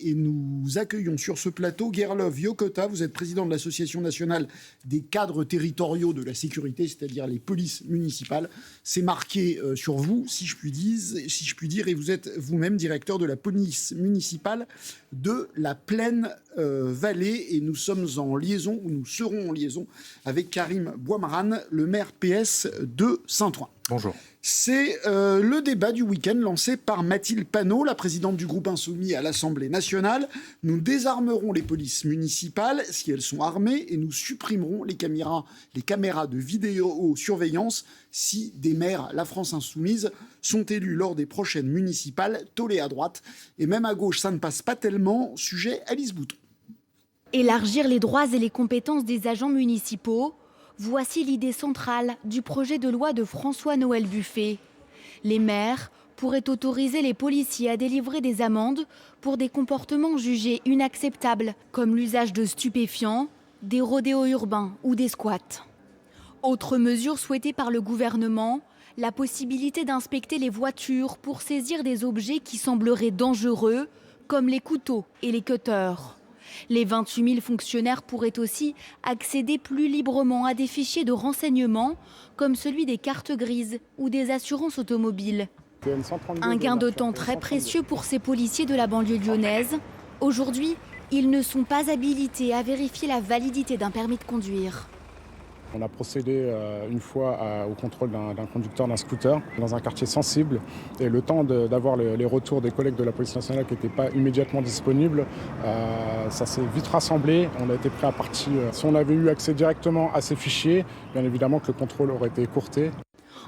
et nous accueillons sur ce plateau Gerlof Yokota. Vous êtes président de l'Association nationale des cadres territoriaux de la sécurité, c'est-à-dire les polices municipales. C'est marqué sur vous, si je puis dire, et vous êtes vous-même directeur de la police municipale de la Plaine Vallée. Et nous sommes en liaison, ou nous serons en liaison, avec Karim Bouamran, le maire PS de Saint-Ouen. Bonjour. C'est le débat du week-end lancé par Mathilde Panot, la présidente du groupe Insoumis à l'Assemblée nationale. Nous désarmerons les polices municipales si elles sont armées et nous supprimerons les caméras de vidéosurveillance si des maires, la France Insoumise, sont élus lors des prochaines municipales, tollés à droite. Et même à gauche, ça ne passe pas tellement. Sujet Alice Bouton. Élargir les droits et les compétences des agents municipaux. Voici l'idée centrale du projet de loi de François-Noël Buffet. Les maires pourraient autoriser les policiers à délivrer des amendes pour des comportements jugés inacceptables, comme l'usage de stupéfiants, des rodéos urbains ou des squats. Autre mesure souhaitée par le gouvernement, la possibilité d'inspecter les voitures pour saisir des objets qui sembleraient dangereux, comme les couteaux et les cutters. Les 28 000 fonctionnaires pourraient aussi accéder plus librement à des fichiers de renseignement, comme celui des cartes grises ou des assurances automobiles. Un gain de temps très précieux pour ces policiers de la banlieue lyonnaise. Aujourd'hui, ils ne sont pas habilités à vérifier la validité d'un permis de conduire. On a procédé une fois au contrôle d'un conducteur d'un scooter dans un quartier sensible. Et le temps d'avoir les retours des collègues de la police nationale qui n'étaient pas immédiatement disponibles, ça s'est vite rassemblé. On a été pris à partie. Si on avait eu accès directement à ces fichiers, bien évidemment que le contrôle aurait été écourté.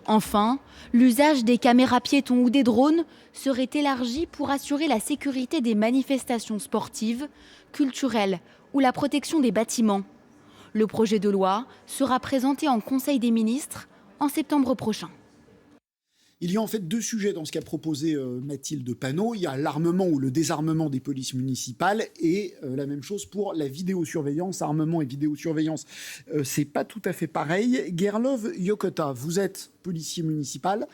Enfin, l'usage des caméras piétons ou des drones serait élargi pour assurer la sécurité des manifestations sportives, culturelles ou la protection des bâtiments. Le projet de loi sera présenté en Conseil des ministres en septembre prochain. Il y a en fait deux sujets dans ce qu'a proposé Mathilde Panot. Il y a l'armement ou le désarmement des polices municipales et la même chose pour la vidéosurveillance. Armement et vidéosurveillance, c'est pas tout à fait pareil. Gerlof Yokota, vous êtes policier municipal.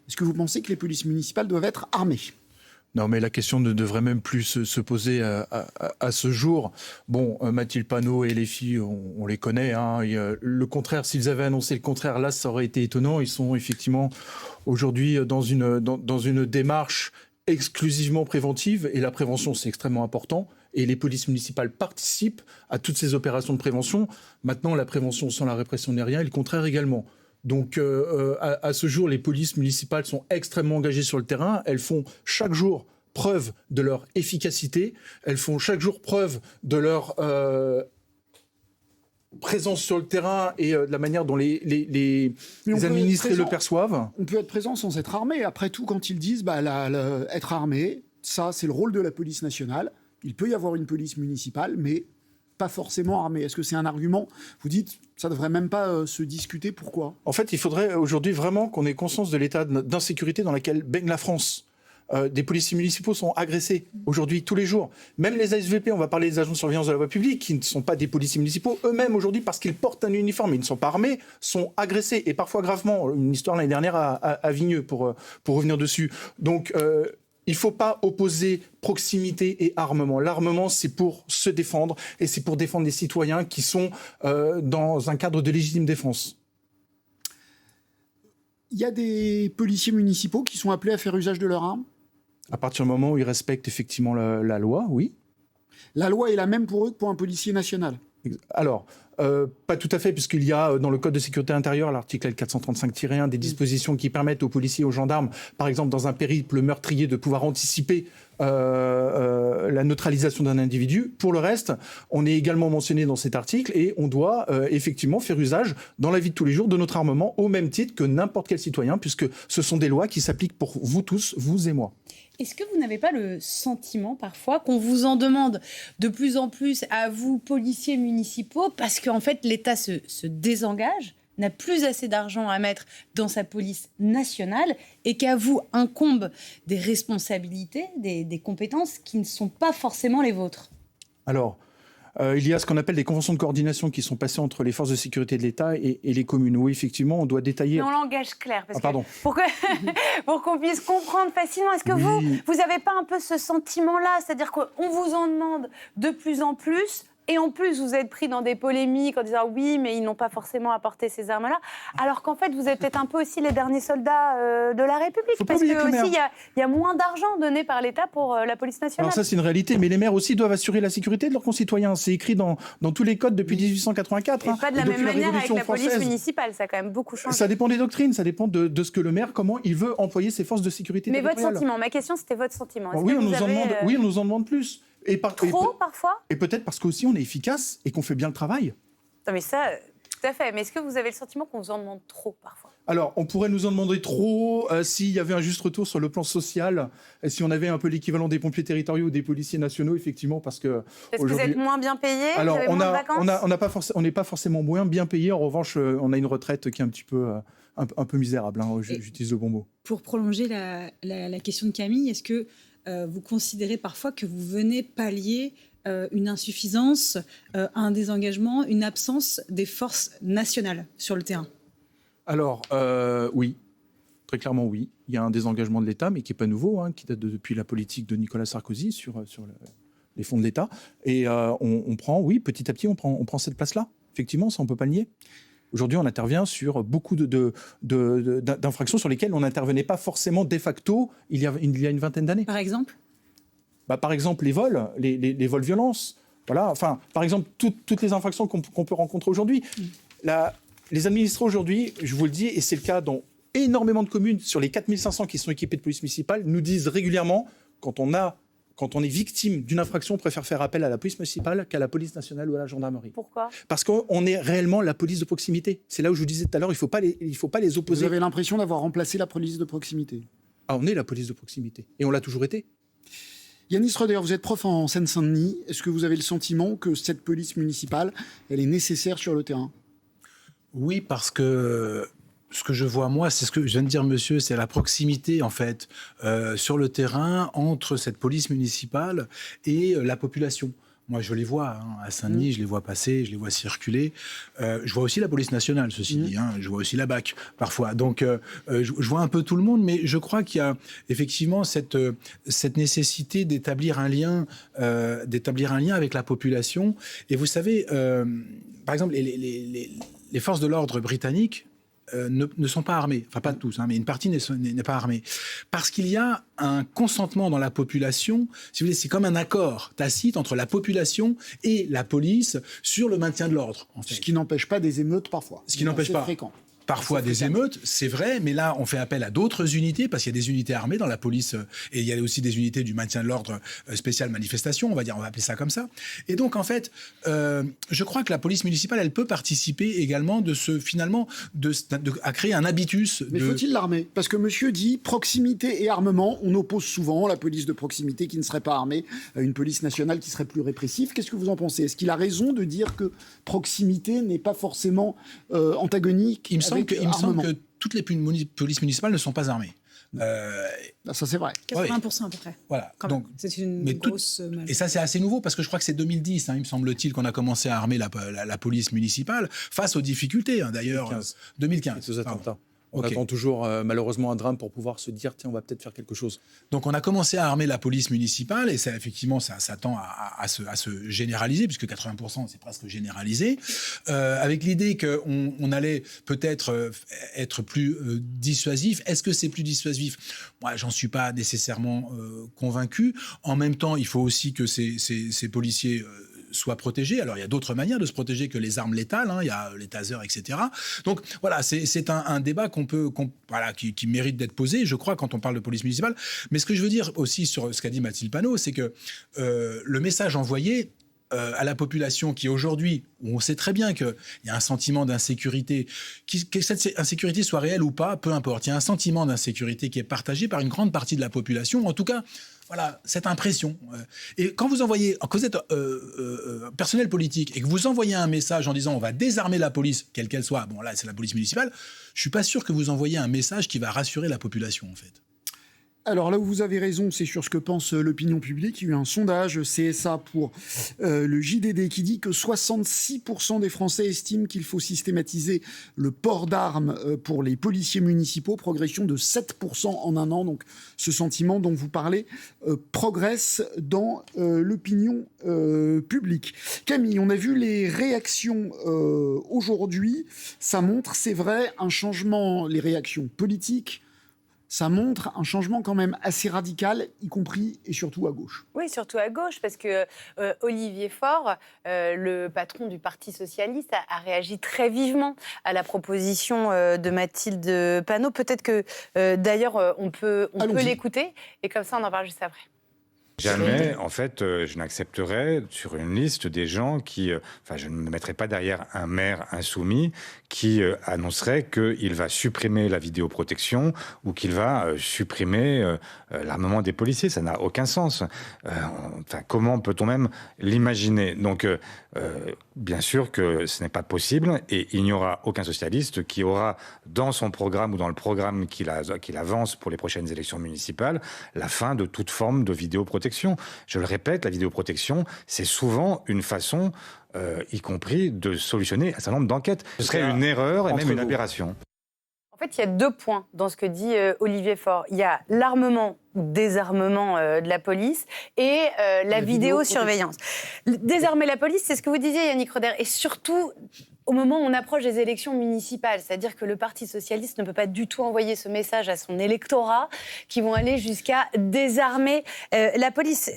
Est-ce que vous pensez que les polices municipales doivent être armées ? Non, mais la question ne devrait même plus se poser à ce jour. Bon, Mathilde Panot et les filles, on les connaît. Hein. Le contraire, s'ils avaient annoncé le contraire, là, ça aurait été étonnant. Ils sont effectivement aujourd'hui dans une démarche exclusivement préventive. Et la prévention, c'est extrêmement important. Et les polices municipales participent à toutes ces opérations de prévention. Maintenant, la prévention sans la répression n'est rien, et le contraire également. Donc, à ce jour, les polices municipales sont extrêmement engagées sur le terrain. Elles font chaque jour preuve de leur efficacité. Elles font chaque jour preuve de leur présence sur le terrain et de la manière dont les administrés le perçoivent. On peut être présent sans être armé. Après tout, quand ils disent être armé, ça, c'est le rôle de la police nationale. Il peut y avoir une police municipale, mais pas forcément armée. Est-ce que c'est un argument ? Vous dites, ça ne devrait même pas se discuter. Pourquoi ? En fait, il faudrait aujourd'hui vraiment qu'on ait conscience de l'état d'insécurité dans lequel baigne la France. Des policiers municipaux sont agressés aujourd'hui tous les jours. Même les ASVP, on va parler des agents de surveillance de la voie publique, qui ne sont pas des policiers municipaux, eux-mêmes aujourd'hui, parce qu'ils portent un uniforme et ils ne sont pas armés, sont agressés, et parfois gravement. Une histoire l'année dernière à Vigneux, pour revenir dessus. Donc, il ne faut pas opposer proximité et armement. L'armement, c'est pour se défendre et c'est pour défendre les citoyens qui sont dans un cadre de légitime défense. Il y a des policiers municipaux qui sont appelés à faire usage de leurs armes ? À partir du moment où ils respectent effectivement la loi, oui. La loi est la même pour eux que pour un policier national ? Alors, pas tout à fait, puisqu'il y a dans le Code de sécurité intérieure, l'article L435-1, des dispositions qui permettent aux policiers et aux gendarmes, par exemple dans un périple meurtrier, de pouvoir anticiper la neutralisation d'un individu. Pour le reste, on est également mentionné dans cet article et on doit effectivement faire usage dans la vie de tous les jours de notre armement au même titre que n'importe quel citoyen, puisque ce sont des lois qui s'appliquent pour vous tous, vous et moi. Est-ce que vous n'avez pas le sentiment parfois qu'on vous en demande de plus en plus à vous, policiers municipaux, parce qu'en fait l'État se désengage, n'a plus assez d'argent à mettre dans sa police nationale et qu'à vous incombent des responsabilités, des compétences qui ne sont pas forcément les vôtres ? Alors, Il y a ce qu'on appelle des conventions de coordination qui sont passées entre les forces de sécurité de l'État et les communes. Oui, effectivement, on doit détailler... Mais en langage clair, parce pardon. pour qu'on puisse comprendre facilement. Est-ce que vous n'avez pas un peu ce sentiment-là? C'est-à-dire qu'on vous en demande de plus en plus, et en plus, vous êtes pris dans des polémiques en disant oui, mais ils n'ont pas forcément apporté ces armes-là, alors qu'en fait, vous êtes peut-être un peu aussi les derniers soldats de la République, parce que aussi il y a moins d'argent donné par l'État pour la police nationale. Alors ça, c'est une réalité, mais les maires aussi doivent assurer la sécurité de leurs concitoyens. C'est écrit dans tous les codes depuis 1884. Et pas de la même manière avec la police municipale, ça a quand même beaucoup changé. Ça dépend des doctrines, ça dépend de ce que le maire, comment il veut employer ses forces de sécurité territoriale. Mais votre sentiment, ma question, c'était votre sentiment. Oui, on nous en demande plus. Trop, parfois. Et peut-être parce qu'aussi on est efficace et qu'on fait bien le travail. Non, mais ça, tout à fait. Mais est-ce que vous avez le sentiment qu'on vous en demande trop, parfois? Alors, on pourrait nous en demander trop s'il y avait un juste retour sur le plan social, si on avait un peu l'équivalent des pompiers territoriaux ou des policiers nationaux, effectivement, parce que vous êtes moins bien payé? Alors, vous avez moins de vacances? on n'est pas forcément moins bien payé. En revanche, on a une retraite qui est un petit peu, un peu misérable. Hein, j'utilise le bon mot. Pour prolonger la question de Camille, est-ce que vous considérez parfois que vous venez pallier une insuffisance, un désengagement, une absence des forces nationales sur le terrain? Alors, oui. Très clairement, oui. Il y a un désengagement de l'État, mais qui n'est pas nouveau, hein, qui date depuis la politique de Nicolas Sarkozy sur les fonds de l'État. Et on prend, oui, petit à petit, on prend cette place-là. Effectivement, ça, on ne peut pas le nier. Aujourd'hui, on intervient sur beaucoup d'infractions sur lesquelles on n'intervenait pas forcément de facto il y a une vingtaine d'années. Par exemple ? Par exemple, les vols, les vols violences. Voilà. Enfin, par exemple, toutes les infractions qu'on peut rencontrer aujourd'hui. Les administrés aujourd'hui, je vous le dis, et c'est le cas dans énormément de communes, sur les 4500 qui sont équipées de police municipale, nous disent régulièrement, quand on est victime d'une infraction, on préfère faire appel à la police municipale qu'à la police nationale ou à la gendarmerie. Pourquoi ? Parce qu'on est réellement la police de proximité. C'est là où je vous disais tout à l'heure, il ne faut pas les opposer. Vous avez l'impression d'avoir remplacé la police de proximité ? Ah, on est la police de proximité. Et on l'a toujours été. Yannis Roeder, vous êtes prof en Seine-Saint-Denis. Est-ce que vous avez le sentiment que cette police municipale, elle est nécessaire sur le terrain ? Oui, parce que ce que je vois, moi, c'est ce que je viens de dire, monsieur, c'est la proximité, en fait, sur le terrain entre cette police municipale et la population. Moi, je les vois, hein, à Saint-Denis, je les vois passer, je les vois circuler. Je vois aussi la police nationale, ceci dit. Hein, je vois aussi la BAC, parfois. Donc, je vois un peu tout le monde, mais je crois qu'il y a effectivement cette nécessité d'établir un lien avec la population. Et vous savez, par exemple, les forces de l'ordre britanniques ne sont pas armés, enfin pas tous, hein, mais une partie n'est pas armée. Parce qu'il y a un consentement dans la population, si vous voulez, c'est comme un accord tacite entre la population et la police sur le maintien de l'ordre. En fait. Ce qui n'empêche pas des émeutes parfois. Ce qui n'empêche pas. Fréquent. Parfois des émeutes, c'est vrai, mais là, on fait appel à d'autres unités, parce qu'il y a des unités armées dans la police, et il y a aussi des unités du maintien de l'ordre spécial manifestation, on va appeler ça comme ça. Et donc, en fait, je crois que la police municipale, elle peut participer également à créer un habitus. Mais faut-il l'armer ? Parce que monsieur dit proximité et armement, on oppose souvent la police de proximité qui ne serait pas armée à une police nationale qui serait plus répressive. Qu'est-ce que vous en pensez ? Est-ce qu'il a raison de dire que proximité n'est pas forcément antagonique ? Il me semble que toutes les polices municipales ne sont pas armées. Ça, c'est vrai. 80% à peu près. Voilà. Donc, c'est une grosse... Et ça, c'est assez nouveau, parce que je crois que c'est 2010, hein, il me semble-t-il, qu'on a commencé à armer la police municipale face aux difficultés, hein, d'ailleurs. 2015. Ces attentats. On attend toujours, malheureusement, un drame pour pouvoir se dire, tiens, on va peut-être faire quelque chose. Donc, on a commencé à armer la police municipale, et ça, effectivement, ça tend à se généraliser, puisque 80%, c'est presque généralisé, avec l'idée qu'on allait peut-être être plus dissuasif. Est-ce que c'est plus dissuasif ? Moi, j'en suis pas nécessairement convaincu. En même temps, il faut aussi que ces policiers soient protégés. Alors, il y a d'autres manières de se protéger que les armes létales, hein. Il y a les tasers, etc. Donc, voilà, c'est un débat qui mérite d'être posé, je crois, quand on parle de police municipale. Mais ce que je veux dire aussi sur ce qu'a dit Mathilde Panot, c'est que le message envoyé à la population qui aujourd'hui, où on sait très bien qu'il y a un sentiment d'insécurité, que cette insécurité soit réelle ou pas, peu importe, il y a un sentiment d'insécurité qui est partagé par une grande partie de la population, en tout cas, voilà, cette impression. Et quand vous êtes personnel politique et que vous envoyez un message en disant on va désarmer la police, quelle qu'elle soit, bon là c'est la police municipale, je suis pas sûr que vous envoyez un message qui va rassurer la population en fait. Alors là où vous avez raison, c'est sur ce que pense l'opinion publique. Il y a eu un sondage CSA pour le JDD qui dit que 66% des Français estiment qu'il faut systématiser le port d'armes pour les policiers municipaux, progression de 7% en un an. Donc ce sentiment dont vous parlez progresse dans l'opinion publique. Camille, on a vu les réactions aujourd'hui. Ça montre, c'est vrai, un changement, les réactions politiques. Ça montre un changement quand même assez radical, y compris et surtout à gauche. Oui, surtout à gauche, parce que Olivier Faure, le patron du Parti socialiste, a réagi très vivement à la proposition de Mathilde Panot. Peut-être que, d'ailleurs, on peut l'écouter, et comme ça, on en parle juste après. Jamais, en fait, je n'accepterai sur une liste des gens qui... je ne me mettrai pas derrière un maire insoumis qui annoncerait qu'il va supprimer la vidéoprotection ou qu'il va supprimer l'armement des policiers. Ça n'a aucun sens. Comment peut-on même l'imaginer ? Donc, bien sûr que ce n'est pas possible et il n'y aura aucun socialiste qui aura dans son programme ou dans le programme qu'il avance pour les prochaines élections municipales la fin de toute forme de vidéoprotection. Je le répète, la vidéoprotection, c'est souvent une façon, y compris, de solutionner un certain nombre d'enquêtes. Ce serait une erreur et même une aberration. En fait, il y a 2 points dans ce que dit Olivier Faure. Il y a l'armement ou désarmement de la police et la vidéosurveillance. Désarmer la police, c'est ce que vous disiez, Yannick Roder, et surtout au moment où on approche des élections municipales. C'est-à-dire que le Parti socialiste ne peut pas du tout envoyer ce message à son électorat qui vont aller jusqu'à désarmer la police.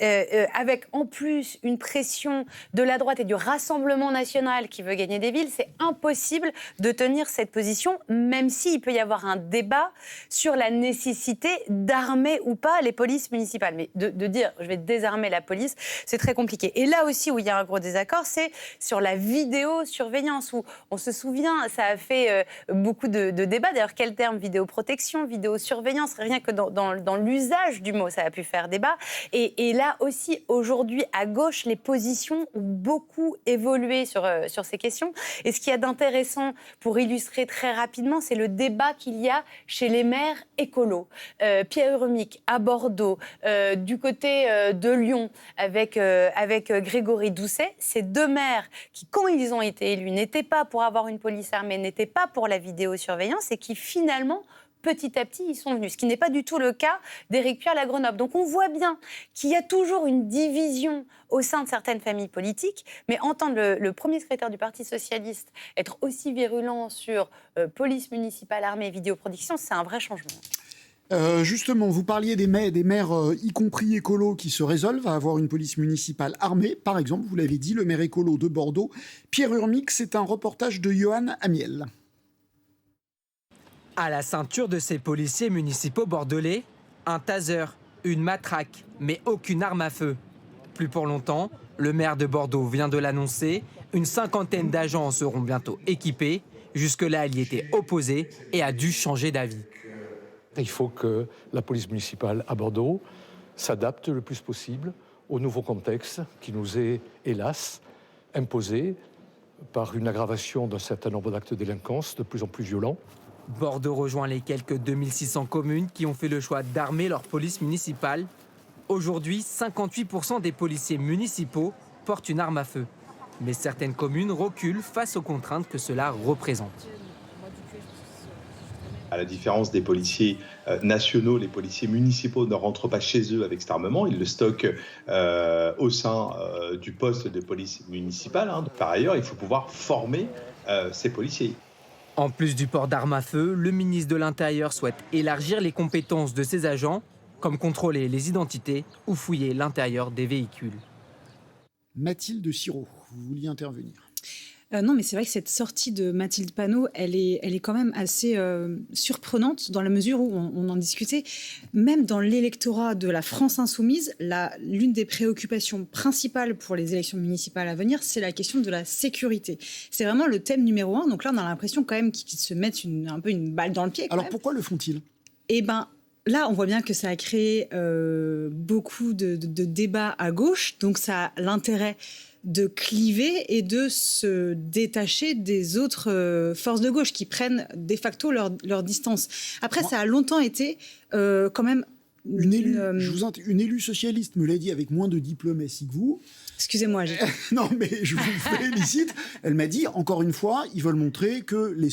Avec en plus une pression de la droite et du Rassemblement national qui veut gagner des villes, c'est impossible de tenir cette position, même s'il peut y avoir un débat sur la nécessité d'armer ou pas les polices municipales. Mais de dire « je vais désarmer la police », c'est très compliqué. Et là aussi où il y a un gros désaccord, c'est sur la vidéosurveillance, où on se souvient, ça a fait beaucoup de débats. D'ailleurs, quel terme ? Vidéoprotection, vidéosurveillance, rien que dans l'usage du mot, ça a pu faire débat. Et là aussi, aujourd'hui, à gauche, les positions ont beaucoup évolué sur ces questions. Et ce qu'il y a d'intéressant, pour illustrer très rapidement, c'est le débat qu'il y a chez les maires écolos. Pierre Urmic, à Bordeaux, du côté de Lyon, avec Grégory Doucet, ces 2 maires qui, quand ils ont été élus, n'étaient pas pour avoir une police armée, n'étaient pas pour la vidéosurveillance et qui finalement, petit à petit, y sont venus. Ce qui n'est pas du tout le cas d'Éric Piolle à Grenoble. Donc on voit bien qu'il y a toujours une division au sein de certaines familles politiques, mais entendre le premier secrétaire du Parti socialiste être aussi virulent sur police municipale, armée, vidéoprotection, c'est un vrai changement. Justement, vous parliez des maires, y compris écolos, qui se résolvent à avoir une police municipale armée. Par exemple, vous l'avez dit, le maire écolo de Bordeaux, Pierre Urmic, c'est un reportage de Johan Amiel. À la ceinture de ces policiers municipaux bordelais, un taser, une matraque, mais aucune arme à feu. Plus pour longtemps, le maire de Bordeaux vient de l'annoncer, une 50aine d'agents en seront bientôt équipés. Jusque-là, il y était opposé et a dû changer d'avis. Il faut que la police municipale à Bordeaux s'adapte le plus possible au nouveau contexte qui nous est, hélas, imposé par une aggravation d'un certain nombre d'actes de délinquance de plus en plus violents. Bordeaux rejoint les quelques 2600 communes qui ont fait le choix d'armer leur police municipale. Aujourd'hui, 58% des policiers municipaux portent une arme à feu. Mais certaines communes reculent face aux contraintes que cela représente. À la différence des policiers nationaux, les policiers municipaux ne rentrent pas chez eux avec cet armement, ils le stockent au sein du poste de police municipale. Par ailleurs, il faut pouvoir former ces policiers. En plus du port d'armes à feu, le ministre de l'Intérieur souhaite élargir les compétences de ses agents, comme contrôler les identités ou fouiller l'intérieur des véhicules. Mathilde Sirot, vous vouliez intervenir. Non, mais c'est vrai que cette sortie de Mathilde Panot, elle est quand même assez surprenante dans la mesure où on en discutait. Même dans l'électorat de la France insoumise, l'une des préoccupations principales pour les élections municipales à venir, c'est la question de la sécurité. C'est vraiment le thème numéro 1. Donc là, on a l'impression quand même qu'ils se mettent un peu une balle dans le pied. Alors pourquoi le font-ils ? Eh bien, là, on voit bien que ça a créé beaucoup de débats à gauche. Donc ça a l'intérêt de cliver et de se détacher des autres forces de gauche qui prennent de facto leur distance. Après, ça a longtemps été quand même Une élue socialiste me l'a dit avec moins de diplomatie que vous. Excusez-moi. Non, mais je vous félicite. Elle m'a dit, encore une fois, ils veulent montrer que les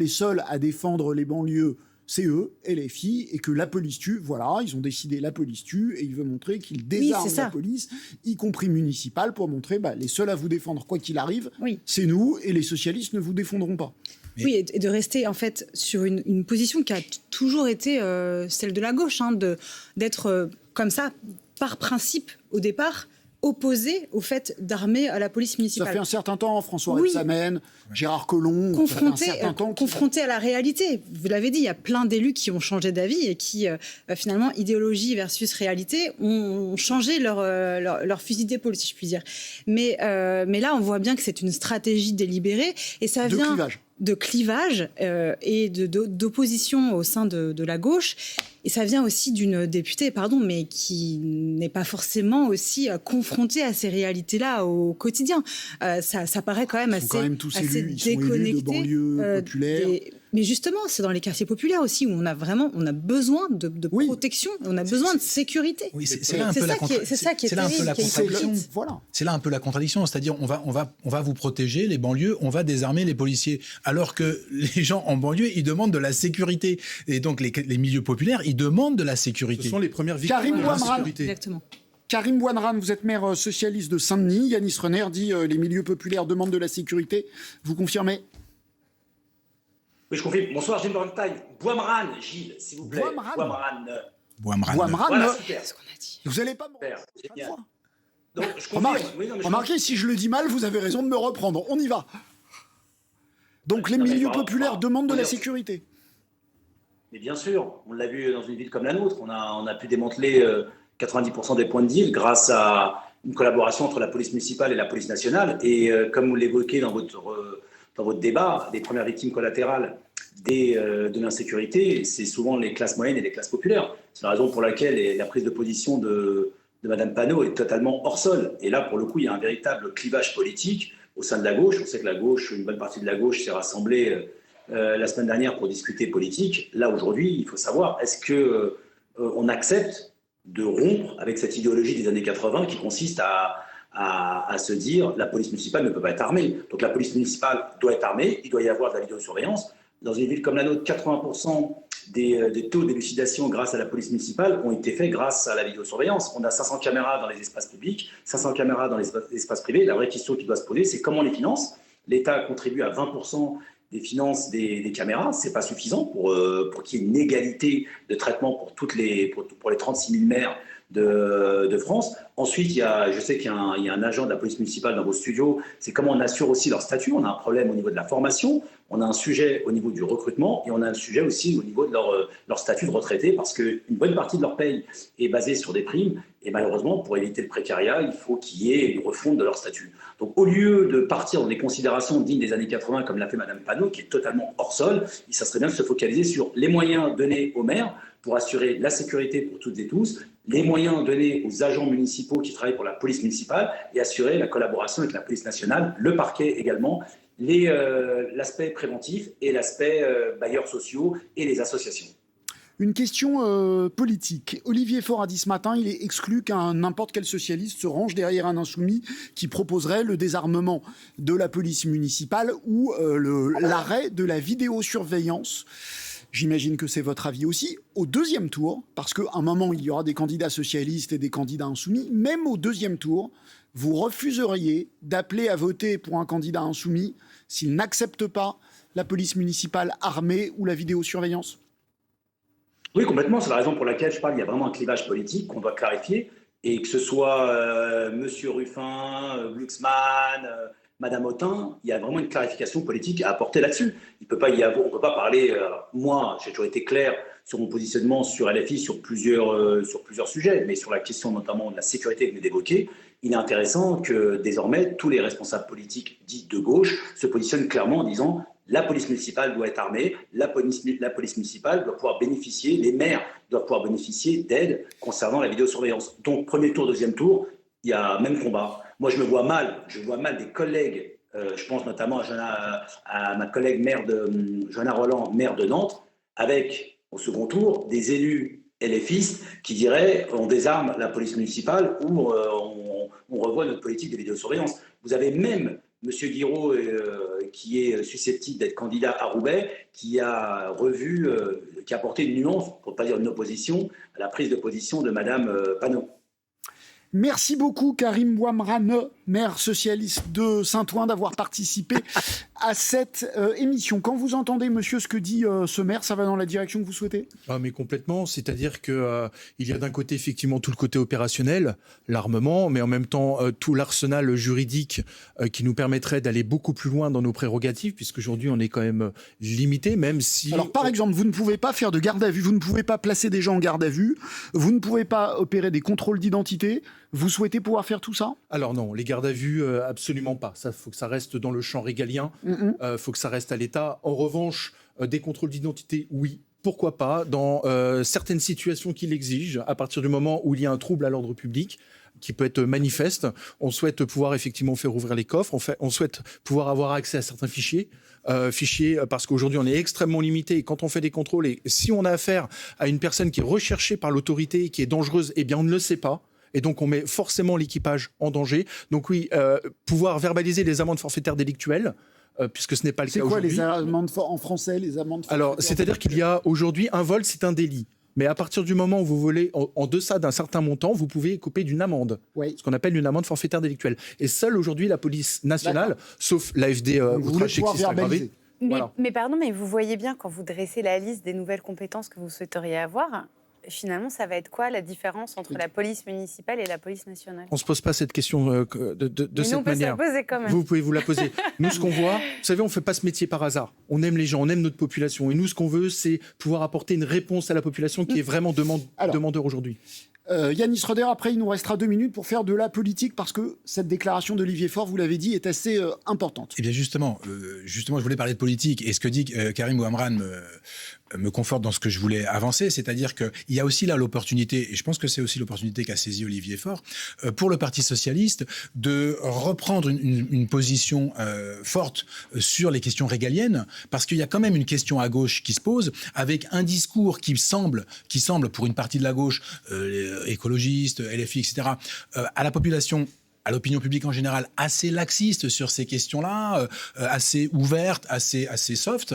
seuls à défendre les banlieues, c'est eux et les filles, et que la police tue. Voilà, ils ont décidé la police tue, et ils veulent montrer qu'ils désarment la police, y compris municipale, pour montrer les seuls à vous défendre, quoi qu'il arrive, c'est nous, et les socialistes ne vous défendront pas. Oui, et de rester en fait sur une position qui a toujours été celle de la gauche, d'être comme ça, par principe, au départ, opposé au fait d'armer à la police municipale. Ça fait un certain temps, François Rebsamen, Gérard Collomb, confronté à la réalité. Vous l'avez dit, il y a plein d'élus qui ont changé d'avis et qui, finalement, idéologie versus réalité, ont changé leur fusil d'épaule, si je puis dire. Mais là, on voit bien que c'est une stratégie délibérée et ça vient de clivage et d'opposition au sein de la gauche. Et ça vient aussi d'une députée, mais qui n'est pas forcément aussi confrontée à ces réalités-là au quotidien. Ça paraît quand même assez déconnecté. Sont élus de banlieues populaires. Mais justement, c'est dans les quartiers populaires aussi où on a besoin de protection, on a besoin de sécurité. Oui, c'est là un peu la contradiction. C'est là un peu la contradiction, c'est-à-dire on va vous protéger les banlieues, on va désarmer les policiers, alors que les gens en banlieue ils demandent de la sécurité, et donc les milieux populaires ils demandent de la sécurité. Ce sont les premières victimes de l'insécurité. Exactement. Karim Bouanran, vous êtes maire socialiste de Saint-Denis. Yanis Renner dit les milieux populaires demandent de la sécurité. Vous confirmez ? Oui, je confirme. Bonsoir, Gilles Bretagne. Bouamran, Gilles, s'il vous plaît. Bouamran. Voilà, super. C'est ce qu'on a dit. Vous n'allez pas me reprendre. Donc, je confirme. Remarquez, si je le dis mal, vous avez raison de me reprendre. On y va. Donc les milieux populaires demandent de la sécurité. Mais bien sûr, on l'a vu dans une ville comme la nôtre. On a pu démanteler 90% des points de deal grâce à une collaboration entre la police municipale et la police nationale. Et comme vous l'évoquez dans votre débat, les premières victimes collatérales de l'insécurité, c'est souvent les classes moyennes et les classes populaires. C'est la raison pour laquelle la prise de position de Mme Panot est totalement hors sol. Et là, pour le coup, il y a un véritable clivage politique au sein de la gauche. On sait que la gauche, une bonne partie de la gauche s'est rassemblée la semaine dernière pour discuter politique. Là, aujourd'hui, il faut savoir, est-ce qu'on accepte de rompre avec cette idéologie des années 80 qui consiste à se dire la police municipale ne peut pas être armée. Donc la police municipale doit être armée, il doit y avoir de la vidéosurveillance. Dans une ville comme la nôtre, 80% des taux d'élucidation grâce à la police municipale ont été faits grâce à la vidéosurveillance. On a 500 caméras dans les espaces publics, 500 caméras dans les espaces privés. La vraie question qui doit se poser, c'est comment on les finance. L'État contribue à 20% des finances des caméras. Ce n'est pas suffisant pour qu'il y ait une égalité de traitement pour les 36 000 maires de France. Ensuite, je sais qu'il y a un agent de la police municipale dans vos studios. C'est comment on assure aussi leur statut. On a un problème au niveau de la formation, on a un sujet au niveau du recrutement et on a un sujet aussi au niveau de leur statut de retraité parce qu'une bonne partie de leur paye est basée sur des primes et malheureusement, pour éviter le précariat, il faut qu'il y ait une refonte de leur statut. Donc, au lieu de partir dans des considérations dignes des années 80 comme l'a fait Mme Panot, qui est totalement hors sol, ça serait bien de se focaliser sur les moyens donnés aux maires pour assurer la sécurité pour toutes et tous, les moyens donnés aux agents municipaux qui travaillent pour la police municipale et assurer la collaboration avec la police nationale, le parquet également, l'aspect préventif et l'aspect bailleurs sociaux et les associations. Une question politique. Olivier Faure a dit ce matin, il est exclu qu'un n'importe quel socialiste se range derrière un insoumis qui proposerait le désarmement de la police municipale ou l'arrêt de la vidéosurveillance. J'imagine que c'est votre avis aussi. Au deuxième tour, parce qu'à un moment, il y aura des candidats socialistes et des candidats insoumis, même au deuxième tour, vous refuseriez d'appeler à voter pour un candidat insoumis s'il n'accepte pas la police municipale armée ou la vidéosurveillance ? Oui, complètement. C'est la raison pour laquelle je parle. Il y a vraiment un clivage politique qu'on doit clarifier. Et que ce soit M. Ruffin, Glucksmann, Madame Autain, il y a vraiment une clarification politique à apporter là-dessus. On ne peut pas parler... moi, j'ai toujours été clair sur mon positionnement sur LFI sur plusieurs sujets, mais sur la question notamment de la sécurité que vous évoquez, il est intéressant que désormais, tous les responsables politiques dits de gauche se positionnent clairement en disant la police municipale doit être armée, la police municipale doit pouvoir bénéficier, les maires doivent pouvoir bénéficier d'aide concernant la vidéosurveillance. Donc, premier tour, deuxième tour, il y a même combat. Moi, je vois mal des collègues, je pense notamment à ma collègue Johanna Roland, maire de Nantes, avec, au second tour, des élus LFistes qui diraient on désarme la police municipale ou on revoit notre politique de vidéosurveillance. Vous avez même M. Guiraud, qui est susceptible d'être candidat à Roubaix, qui a revu, qui a apporté une nuance, pour ne pas dire une opposition, à la prise de position de Mme Panot. Merci beaucoup Karim Bouamrane, maire socialiste de Saint-Ouen, d'avoir participé à cette émission. Quand vous entendez, monsieur, ce que dit ce maire, ça va dans la direction que vous souhaitez ? Ah, mais complètement, c'est-à-dire que il y a d'un côté effectivement tout le côté opérationnel, l'armement, mais en même temps tout l'arsenal juridique qui nous permettrait d'aller beaucoup plus loin dans nos prérogatives, puisqu'aujourd'hui on est quand même limité, même si... Alors par exemple, vous ne pouvez pas faire de garde à vue, vous ne pouvez pas placer des gens en garde à vue, vous ne pouvez pas opérer des contrôles d'identité. Vous souhaitez pouvoir faire tout ça ? Alors non, les gardes à vue, absolument pas. Ça, faut que ça reste dans le champ régalien. Faut que ça reste à l'État. En revanche, des contrôles d'identité, oui. Pourquoi pas, dans certaines situations qui l'exigent, à partir du moment où il y a un trouble à l'ordre public, qui peut être manifeste, on souhaite pouvoir effectivement faire ouvrir les coffres, on souhaite pouvoir avoir accès à certains fichiers, parce qu'aujourd'hui on est extrêmement limité, et quand on fait des contrôles, et si on a affaire à une personne qui est recherchée par l'autorité, qui est dangereuse, eh bien on ne le sait pas. Et donc, on met forcément l'équipage en danger. Donc oui, pouvoir verbaliser les amendes forfaitaires délictuelles, puisque ce n'est pas le cas aujourd'hui. C'est quoi les amendes en français, les amendes forfaitaires ? Alors, c'est-à-dire qu'il y a aujourd'hui, un vol, c'est un délit. Mais à partir du moment où vous volez en deçà d'un certain montant, vous pouvez couper d'une amende, ce qu'on appelle une amende forfaitaire délictuelle. Et seule aujourd'hui la police nationale, sauf l'AFD outrage sexiste aggravé. Mais pardon, mais vous voyez bien quand vous dressez la liste des nouvelles compétences que vous souhaiteriez avoir, finalement, ça va être quoi la différence entre la police municipale et la police nationale ? On ne se pose pas cette question de cette manière. On peut se la poser quand même. Vous pouvez vous la poser. Nous, ce qu'on voit, vous savez, on ne fait pas ce métier par hasard. On aime les gens, on aime notre population. Et nous, ce qu'on veut, c'est pouvoir apporter une réponse à la population qui est vraiment demandeur aujourd'hui. Yanis Roder, après il nous restera 2 minutes pour faire de la politique, parce que cette déclaration d'Olivier Faure, vous l'avez dit, est assez importante. Eh bien justement, je voulais parler de politique, et ce que dit Karim Bouamrane me conforte dans ce que je voulais avancer, c'est-à-dire qu'il y a aussi là l'opportunité, et je pense que c'est aussi l'opportunité qu'a saisi Olivier Faure, pour le Parti socialiste de reprendre une position forte sur les questions régaliennes, parce qu'il y a quand même une question à gauche qui se pose, avec un discours qui semble pour une partie de la gauche, écologistes, LFI, etc., à la population, à l'opinion publique en général, assez laxiste sur ces questions-là, assez ouverte, assez soft.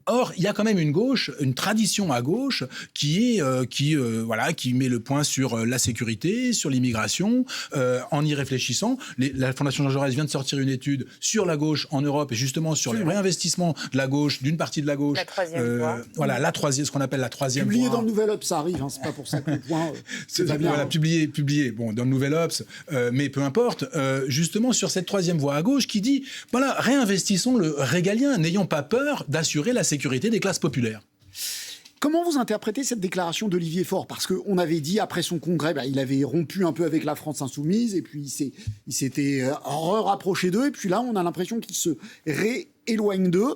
Or, il y a quand même une gauche, une tradition à gauche qui met le point sur la sécurité, sur l'immigration, en y réfléchissant. La Fondation Jean Jaurès vient de sortir une étude sur la gauche en Europe, et justement sur les réinvestissements de la gauche, d'une partie de la gauche. La troisième voie. Voilà, ce qu'on appelle la troisième voie. Publié dans le Nouvel Obs, ça arrive, c'est pas pour ça que le point... c'est pas bien. Voilà, publié dans le Nouvel Obs, mais peu importe, justement sur cette troisième voie à gauche qui dit, voilà, réinvestissons le régalien, n'ayons pas peur d'assurer la sécurité des classes populaires. Comment vous interprétez cette déclaration d'Olivier Faure ? Parce qu'on avait dit, après son congrès, il avait rompu un peu avec la France insoumise, et puis il s'était rapproché d'eux, et puis là, on a l'impression qu'il se rééloigne d'eux.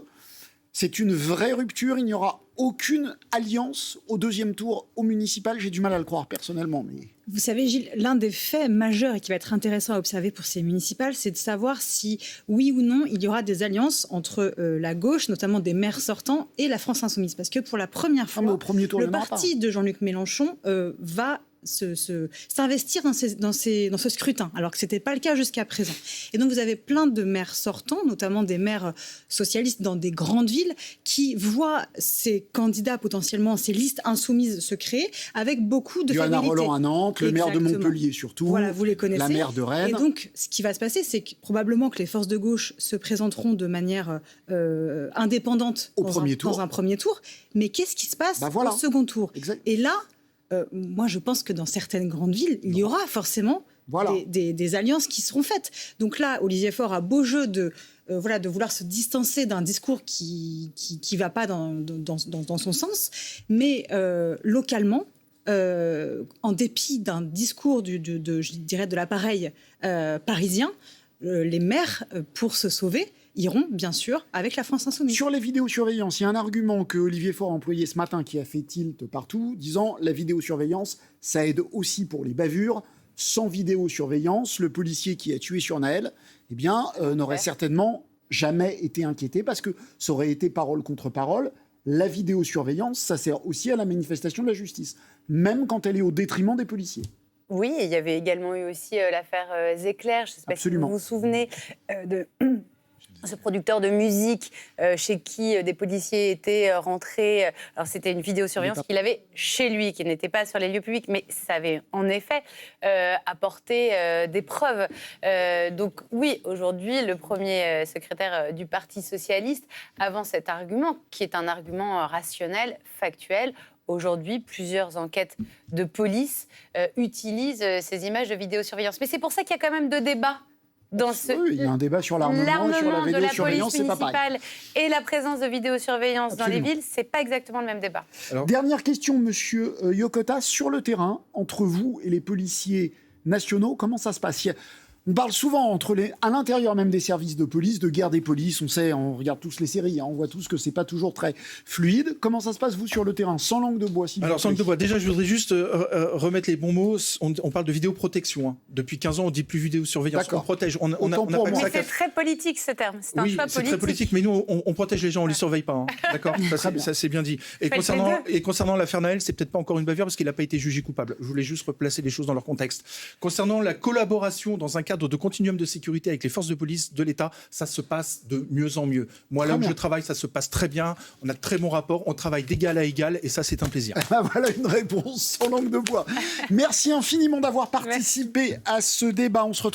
C'est une vraie rupture, il n'y aura aucune alliance au deuxième tour au municipal. J'ai du mal à le croire personnellement. Mais... Vous savez, Gilles, l'un des faits majeurs et qui va être intéressant à observer pour ces municipales, c'est de savoir si, oui ou non, il y aura des alliances entre la gauche, notamment des maires sortants, et la France insoumise. Parce que pour la première fois, au premier tour, le parti de Jean-Luc Mélenchon va s'investir dans ce scrutin, alors que ce n'était pas le cas jusqu'à présent. Et donc vous avez plein de maires sortants, notamment des maires socialistes dans des grandes villes, qui voient ces candidats potentiellement, ces listes insoumises se créer avec beaucoup de Johanna familiarité. Roland à Nantes, le maire de Montpellier surtout, voilà, vous les connaissez. La maire de Rennes. Et donc ce qui va se passer, c'est que probablement que les forces de gauche se présenteront de manière indépendante dans un premier tour. Mais qu'est-ce qui se passe au second tour ? Et là, moi, je pense que dans certaines grandes villes, il y aura forcément des alliances qui seront faites. Donc là, Olivier Faure a beau jeu de vouloir se distancer d'un discours qui va pas dans son sens, mais localement, en dépit d'un discours je dirais de l'appareil parisien, les maires, pour se sauver, iront bien sûr avec la France insoumise. Sur les vidéosurveillances, il y a un argument que Olivier Faure a employé ce matin qui a fait tilt partout, disant la vidéosurveillance, ça aide aussi pour les bavures. Sans vidéosurveillance, le policier qui a tué sur Naël, n'aurait certainement jamais été inquiété, parce que ça aurait été parole contre parole. la vidéosurveillance, ça sert aussi à la manifestation de la justice, même quand elle est au détriment des policiers. Oui, et il y avait également eu aussi l'affaire Zecler. Je ne sais pas si vous vous souvenez de ce producteur de musique chez qui des policiers étaient rentrés. Alors, c'était une vidéosurveillance qu'il avait chez lui, qui n'était pas sur les lieux publics, mais ça avait en effet apporté des preuves. Donc oui, aujourd'hui, le premier secrétaire du Parti socialiste avance cet argument, qui est un argument rationnel, factuel. Aujourd'hui, plusieurs enquêtes de police utilisent ces images de vidéosurveillance. Mais c'est pour ça qu'il y a quand même deux débats. Oui, il y a un débat sur l'armement, sur la vidéosurveillance, c'est pas pareil. L'armement de la police municipale et la présence de vidéosurveillance dans les villes, c'est pas exactement le même débat. Alors, dernière question, monsieur Yokota, sur le terrain, entre vous et les policiers nationaux, comment ça se passe? On parle souvent à l'intérieur même des services de police, de guerre des polices. On sait, on regarde tous les séries, on voit tous que c'est pas toujours très fluide. Comment ça se passe, vous, sur le terrain, sans langue de bois? Alors, sans langue de bois, déjà, je voudrais juste remettre les bons mots. On parle de vidéoprotection. Hein. Depuis 15 ans, on dit plus vidéosurveillance. On protège. On mais c'est très politique, ce terme. C'est un choix politique. C'est très politique, mais nous, on protège les gens, on les surveille pas. Hein. D'accord, ça c'est bien dit. Et concernant l'affaire Naël, c'est peut-être pas encore une bavure parce qu'il n'a pas été jugé coupable. Je voulais juste replacer les choses dans leur contexte. Concernant la collaboration dans un cadre de continuum de sécurité avec les forces de police de l'État, ça se passe de mieux en mieux. Moi, là où je travaille, ça se passe très bien. On a de très bons rapports. On travaille d'égal à égal et ça, c'est un plaisir. Voilà une réponse sans langue de bois. Merci infiniment d'avoir participé à ce débat. On se retrouve